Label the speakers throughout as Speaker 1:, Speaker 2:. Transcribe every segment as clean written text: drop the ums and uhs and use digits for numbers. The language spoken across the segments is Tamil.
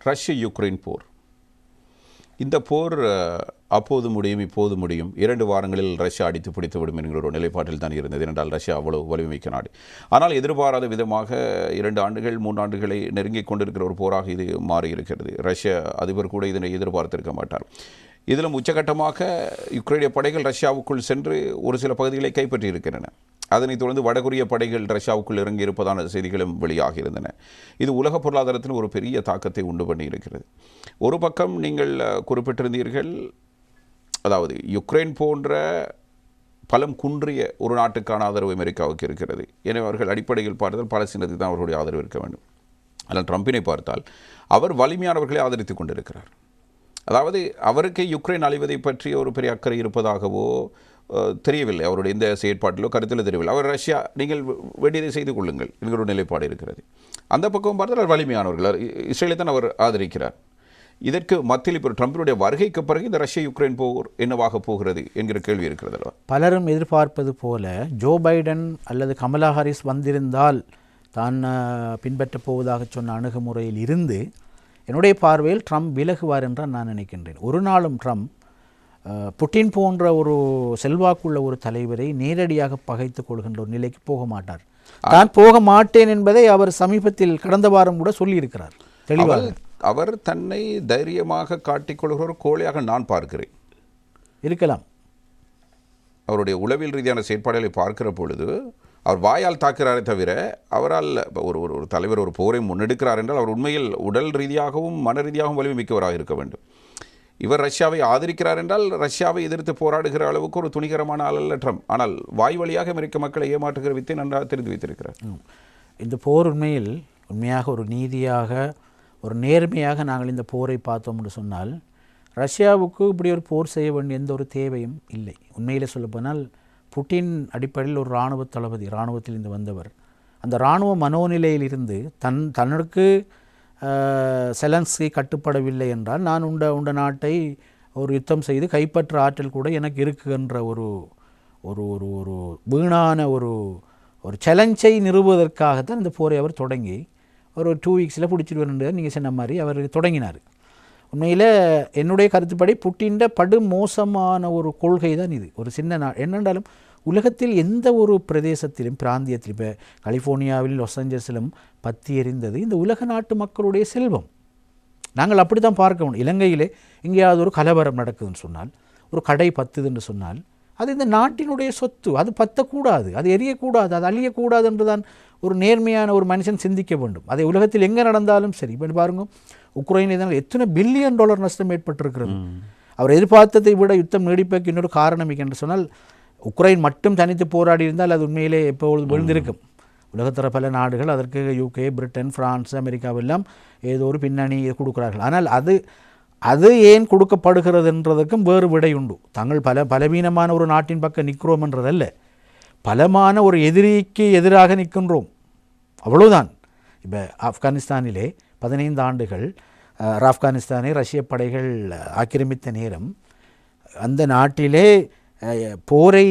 Speaker 1: ரஷ்ய யுக்ரைன் போர். இந்த போர் அப்போது முடியும் இப்போது முடியும், 2 வாரங்களில் ரஷ்யா அடித்து பிடித்துவிடும் என்கிற ஒரு நிலைப்பாட்டில் தான் இருந்தது. என்றால் ரஷ்யா அவ்வளவு வலிமைமிக்க நாடு. ஆனால் எதிர்பாராத விதமாக 2 ஆண்டுகள் 3 ஆண்டுகளை நெருங்கிக் கொண்டிருக்கிற ஒரு போராக இது மாறியிருக்கிறது. ரஷ்ய அதிபர் கூட இதனை எதிர்பார்த்திருக்க மாட்டார். இதிலும் உச்சகட்டமாக யுக்ரைனிய படைகள் ரஷ்யாவுக்குள் சென்று ஒரு சில பகுதிகளை கைப்பற்றி இருக்கின்றன. அதனைத் தொடர்ந்து வடகொரிய படைகள் ரஷ்யாவுக்குள் இறங்கி இருப்பதான செய்திகளும் வெளியாகி இருந்தன. இது உலக பொருளாதாரத்தில் ஒரு பெரிய தாக்கத்தை உண்டு பண்ணி இருக்கிறது. ஒரு பக்கம் நீங்கள் குறிப்பிட்டிருந்தீர்கள், அதாவது யுக்ரைன் போன்ற பலம் குன்றிய ஒரு நாட்டுக்கான ஆதரவு அமெரிக்காவுக்கு இருக்கிறது. எனவே அவர்கள் அடிப்படையில் பார்த்தால் பாலஸ்தீனத்துக்கு தான் அவர்களுடைய ஆதரவு இருக்க வேண்டும். ஆனால் ட்ரம்பினை பார்த்தால் அவர் வலிமையானவர்களை ஆதரித்துக் கொண்டிருக்கிறார். அதாவது அவருக்கு யுக்ரைன் அழிவதை பற்றி ஒரு பெரிய அக்கறை இருப்பதாகவோ தெரியவில்லை. அவருடைய இந்த செயற்பாட்டிலோ கருத்தில் தெரியவில்லை. அவர் ரஷ்யா நீங்கள் வேண்டியதை செய்து கொள்ளுங்கள் என்கிற ஒரு நிலைப்பாடு இருக்கிறது. அந்த பக்கம் பார்த்தால் வலிமையானவர்கள் இஸ்ரேலை தான் அவர் ஆதரிக்கிறார். இதற்கு மத்தியில் இப்போ ட்ரம்பினுடைய வருகைக்கு பிறகு இந்த ரஷ்ய யுக்ரைன் போர் என்னவாக போகிறது என்கிற கேள்வி இருக்கிறது.
Speaker 2: பலரும் எதிர்பார்ப்பது போல ஜோ பைடன் அல்லது கமலா ஹாரிஸ் வந்திருந்தால் தான் பின்பற்றப் போவதாக சொன்ன அணுகுமுறையில் இருந்து என்னுடைய பார்வையில் ட்ரம்ப் விலகுவார் என்றால் நான் நினைக்கின்றேன். ஒரு நாளும் ட்ரம்ப் புட்டின் போன்ற ஒரு செல்வாக்குள்ள ஒரு தலைவரை நேரடியாக பகைத்துக் கொள்கின்ற ஒரு நிலைக்கு போக மாட்டார். நான் போக மாட்டேன் என்பதை அவர் சமீபத்தில் கடந்த வாரம் கூட சொல்லியிருக்கிறார் தெளிவாக.
Speaker 1: அவர் தன்னை தைரியமாக காட்டிக்கொள்கிற ஒரு கோழையாக நான் பார்க்கிறேன்.
Speaker 2: இருக்கலாம்.
Speaker 1: அவருடைய உளவியல் ரீதியான செயற்பாடுகளை பார்க்கிற பொழுது அவர் வாயால் தாக்குறாரே தவிர அவரால் ஒரு ஒரு தலைவர் ஒரு போரை முன்னெடுக்கிறார் என்றால் அவர் உண்மையில் உடல் ரீதியாகவும் மன ரீதியாகவும் வலிமை மிக்கவராக இருக்க வேண்டும். இவர் ரஷ்யாவை ஆதரிக்கிறார் என்றால் ரஷ்யாவை எதிர்த்து போராடுகிற அளவுக்கு ஒரு துணிகரமான ஆள் அல்ல ட்ரம்ப். ஆனால் வாய் வழியாக அமெரிக்க மக்களை ஏமாற்றுகிற வித்தை நன்றாக தெரிந்து வைத்திருக்கிறார்.
Speaker 2: இந்த போர் உண்மையாக ஒரு நீதியாக ஒரு நேர்மையாக நாங்கள் இந்த போரை பார்த்தோம் என்று சொன்னால் ரஷ்யாவுக்கு இப்படி ஒரு போர் செய்ய வேண்டிய எந்த ஒரு தேவையும் இல்லை. உண்மையில் சொல்லப்போனால் புட்டின் அடிப்படையில் ஒரு இராணுவ தளபதி, இராணுவத்திலிருந்து வந்தவர். அந்த இராணுவ மனோநிலையில் இருந்து தனக்கு செலன்ஸ்கி கட்டுப்படவில்லை என்றால் நான் உண்ட நாட்டை ஒரு யுத்தம் செய்து கைப்பற்ற ஆற்றல் கூட எனக்கு இருக்குகின்ற ஒரு ஒரு ஒரு ஒரு வீணான ஒரு ஒரு சேலஞ்சை நிறுவுவதற்காகத்தான் இந்த போரை அவர் தொடங்கி ஒரு 2 வீக்ஸில் பிடிச்சிடுவார் நீங்கள் சொன்ன மாதிரி அவர் தொடங்கினார். உண்மையில் என்னுடைய கருத்துப்படி புட்டின் படு மோசமான ஒரு கொள்கை தான் இது. ஒரு சின்ன நாடு என்னென்றாலும் உலகத்தில் எந்த ஒரு பிரதேசத்திலும் பிராந்தியத்தில் இப்போ கலிஃபோர்னியாவில் லாஸ் ஏஞ்சல்ஸிலும் பற்றி எறிந்தது இந்த உலக நாட்டு மக்களுடைய செல்வம். நாங்கள் அப்படி தான் பார்க்க முடியும். இலங்கையிலே எங்கேயாவது ஒரு கலவரம் நடக்குதுன்னு சொன்னால், ஒரு கடை பத்துதுன்னு சொன்னால் அது இந்த நாட்டினுடைய சொத்து. அது பற்றக்கூடாது, அது எரியக்கூடாது, அது அழியக்கூடாது என்று தான் ஒரு நேர்மையான ஒரு மனுஷன் சிந்திக்க வேண்டும். அதை உலகத்தில் எங்கே நடந்தாலும் சரி. இப்போ பாருங்க, உக்ரைன் இதனால் எத்தனை $1 பில்லியன் நஷ்டம் ஏற்பட்டிருக்கிறது. அவர் எதிர்பார்த்ததை விட யுத்தம் நீடிப்பதற்கு இன்னொரு காரணம் என்று சொன்னால் உக்ரைன் மட்டும் தனித்து போராடி இருந்தால் அது உண்மையிலே எப்பொழுது விழுந்திருக்கும். உலகத்தர பல நாடுகள் அதற்கு UK, பிரிட்டன், பிரான்ஸ், அமெரிக்காவெல்லாம் ஏதோ ஒரு பின்னணி கொடுக்கிறார்கள். ஆனால் அது ஏன் கொடுக்கப்படுகிறது என்றதுக்கும் வேறு விடை உண்டு. தாங்கள் பலவீனமான ஒரு நாட்டின் பக்கம் நிற்கிறோம் என்றதல்ல, பலமான ஒரு எதிரிக்கு எதிராக நிற்கின்றோம், அவ்வளவுதான். இப்போ ஆப்கானிஸ்தானிலே 15 ஆண்டுகள் ஆப்கானிஸ்தானை ரஷ்ய படைகள் ஆக்கிரமித்த நேரம் அந்த நாட்டிலே போரை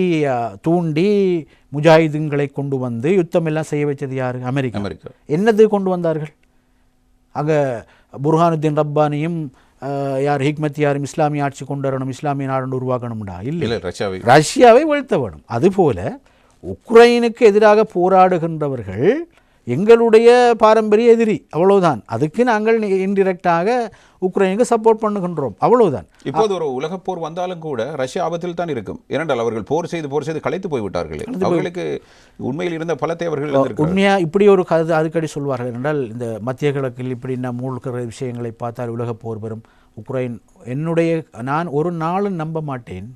Speaker 2: தூண்டி முஜாஹிதுங்களை கொண்டு வந்து யுத்தமெல்லாம் செய்ய வச்சது யார்? அமெரிக்கா. என்னது கொண்டு வந்தார்கள்? அங்கே புர்ஹானுத்தீன் ரப்பானியும் ஹிக்மத் யாரும் இஸ்லாமிய ஆட்சி கொண்டு வரணும், இஸ்லாமிய நாடு உருவாக்கணும்டா இல்லை, ரஷ்யாவை வீழ்த்த வேணும். அதுபோல உக்ரைனுக்கு எதிராக போராடுகின்றவர்கள் எங்களுடைய பாரம்பரிய எதிரி, அவ்வளவுதான். அதுக்கு நாங்கள் இன்டிரெக்டாக உக்ரைனுக்கு சப்போர்ட் பண்ணுகின்றோம், அவ்வளவுதான்.
Speaker 1: இப்போது ஒரு உலக போர் வந்தாலும் கூட ரஷ்யா ஆபத்தில் தான் இருக்கும். ஏனென்றால் அவர்கள் போர் செய்து கலைத்து போய்விட்டார்கள். அவர்களுக்கு உண்மையில் இருந்த பலத்தை அவர்கள்
Speaker 2: உண்மையாக இப்படி ஒரு அடிக்கடி சொல்வார்கள். என்றால் இந்த மத்திய கிழக்கில் இப்படி நாம் மூழ்கிற விஷயங்களை பார்த்தால் உலக போர் வரும். உக்ரைன் நான் ஒரு நாளும் நம்ப மாட்டேன்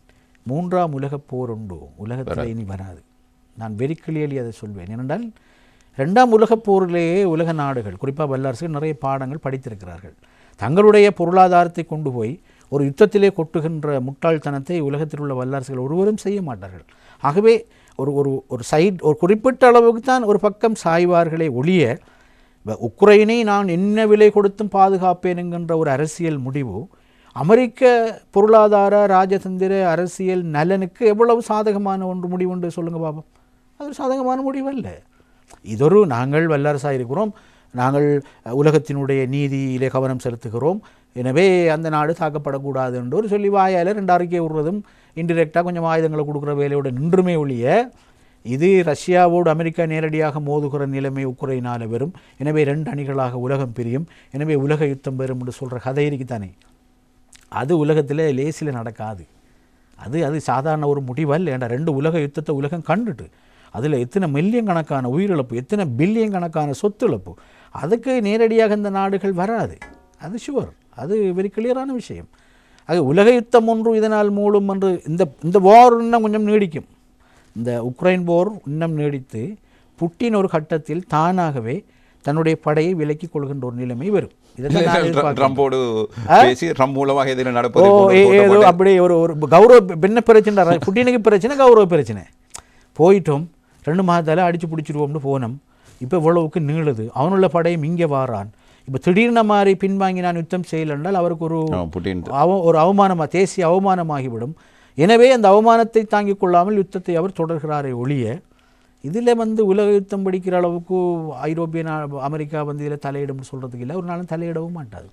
Speaker 2: 3ஆம் உலக போர் உண்டு உலகத்தில் இனி வராது. நான் வெரி கிளியர்லி அதை சொல்வேன். ஏனென்றால் 2ஆம் உலகப் போரிலேயே உலக நாடுகள் குறிப்பாக வல்லரசுகள் நிறைய பாடங்கள் படித்திருக்கிறார்கள். தங்களுடைய பொருளாதாரத்தை கொண்டு போய் ஒரு யுத்தத்திலே கொட்டுகின்ற முட்டாள்தனத்தை உலகத்தில் உள்ள வல்லரசுகள் ஒருவரும் செய்ய மாட்டார்கள். ஆகவே ஒரு குறிப்பிட்ட அளவுக்கு தான் ஒரு பக்கம் சாய்வார்களே ஒழிய உக்ரைனை நான் என்ன விலை கொடுத்தும் பாதுகாப்பேன் என்கின்ற ஒரு அரசியல் முடிவு அமெரிக்க பொருளாதார ராஜதந்திர அரசியல் நலனுக்கு எவ்வளவு சாதகமான முடிவு என்று சொல்லுங்கள் பாபா. அது சாதகமான முடிவு அல்ல. நாங்கள் வல்லரசாக இருக்கிறோம், நாங்கள் உலகத்தினுடைய நீதியிலே கவனம் செலுத்துகிறோம், எனவே அந்த நாடு தாக்கப்படக்கூடாது என்று ஒரு சொல்லி வாயால் 2 அறிக்கை விடுறதும் இன்டிரெக்டாக கொஞ்சம் ஆயுதங்களை கொடுக்குற வேலையோட நின்றுமே ஒழிய இது ரஷ்யாவோடு அமெரிக்கா நேரடியாக மோதுகிற நிலைமை உக்ரைனால் வரும், எனவே 2 அணிகளாக உலகம் பிரியும், எனவே உலக யுத்தம் வரும் என்று சொல்கிற கதை இருக்குதானே, அது உலகத்தில் லேசில் நடக்காது. அது சாதாரண ஒரு முடிவல்ல. ஏன்னா 2 உலக யுத்தத்தை உலகம் கண்டுட்டு அதில் எத்தனை மில்லியன் கணக்கான உயிரிழப்பு, எத்தனை பில்லியன் கணக்கான சொத்து இழப்பு, அதுக்கு நேரடியாக இந்த நாடுகள் வராது, அது ஷுவர், அது வெரி கிளியரான விஷயம். அது உலக யுத்தம் ஒன்று இதனால் மூலம் என்று இந்த வார் இன்னும் கொஞ்சம் நீடிக்கும். இந்த உக்ரைன் போர் இன்னும் நீடித்து புட்டின் ஒரு கட்டத்தில் தானாகவே தன்னுடைய படையை விலக்கிக் கொள்கின்ற ஒரு நிலைமை வரும். அப்படி ஒரு கௌரவ என்ன பிரச்சனை, புட்டினுக்கு பிரச்சனை, கௌரவ பிரச்சனை. போயிட்டோம் 2 மாதத்தால் அடித்து பிடிச்சிடுவோம்னு போனோம், இப்போ இவ்வளவுக்கு நீளுது, அவனுள்ள படையும் இங்கே வாரான், இப்போ திடீர்னு மாதிரி பின்வாங்கி நான் யுத்தம் செய்யலைன்றால் அவருக்கு ஒரு அவமானமாக, தேசிய அவமானமாகிவிடும். எனவே அந்த அவமானத்தை தாங்கிக் கொள்ளாமல் யுத்தத்தை அவர் தொடர்கிறாரே ஒழிய, இதில் உலக யுத்தம் படிக்கிற அளவுக்கு ஐரோப்பிய அமெரிக்கா இதில் தலையிடும் சொல்கிறதுக்கு இல்லை, ஒரு நாளும் தலையிடவும் மாட்டாது.